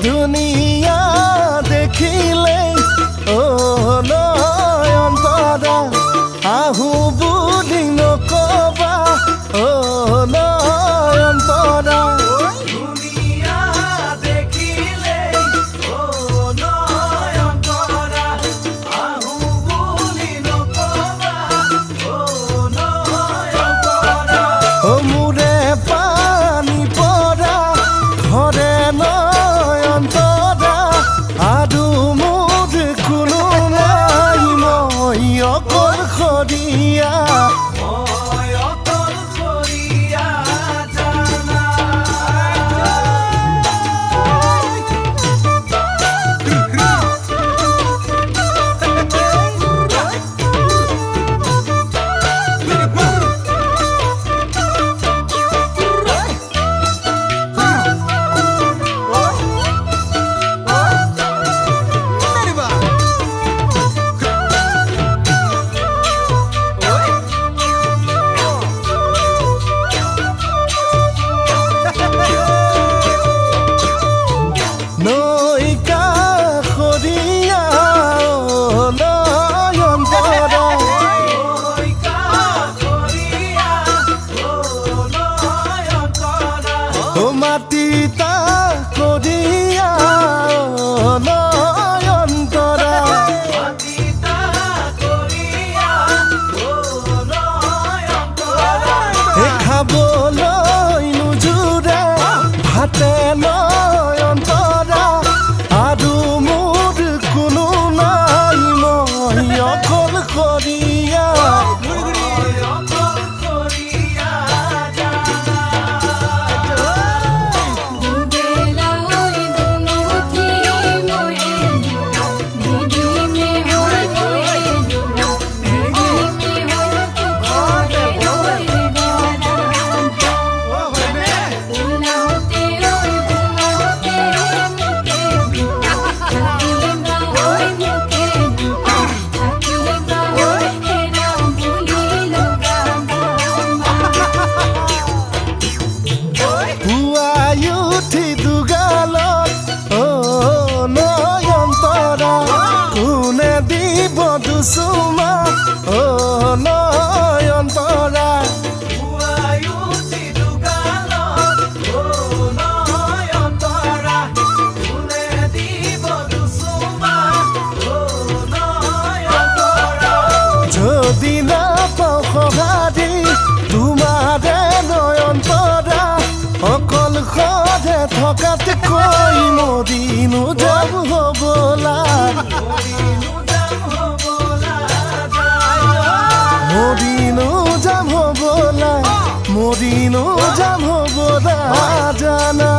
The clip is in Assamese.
দুনিয়া দেখিলে ও নয়নতৰা আহো বুলি নকবা ও নয়নতৰা দুনিয়া দেখিলে ও নয়নতৰা আহো বুলি নকবা ও নয়নতৰা ও মোৰে পানী পৰা ঘৰে নয়নতৰা আৰু মোৰ কোনো নাই মই অকলশৰীয়া মই অকলশৰীয়া জানা নৈ কাষৰীয়া ও নয়নতৰা ঐ কাষৰীয়া ও নয়নতৰা ও মাটি তাকৰীয়া ও নয়নতৰা মাটিতা কৰিয়া ও নয়নতৰা খাবলৈ নোজোৰে ভাতে নয়নতৰা আৰু মোৰ কোনো নাই মই অকলশৰীয়া মই অকলশৰীয়া জানা দুবেলা ওই দুমুঠি মোরে ভিডি মে হয় মোরে ভিডি মে হয় ঘরে ওরে গড়া উলা হতে ওই ঘুমাতে মুখে থাকিবা ওই মুখে থাকিবা ওই হেরা ভুলিল গামা পুৱাই উঠি দুগালত ও নয়নতৰা কোনে দিব দুচুমা ও নয়নতৰা পুৱাই উঠি দুগালত ও নয়নতৰা কোনে দিব দুচুমা ও নয়নতৰা যদি নাপাওঁ সঁহাৰি তোমাৰে নয়নতৰা অকলশৰে থকাতকৈ মৰিনো যাম হ'বলা মৰিনো যাম হ'বলা জানা মৰিনো যাম হ'বলা মৰিনো যাম হ'বলা জানা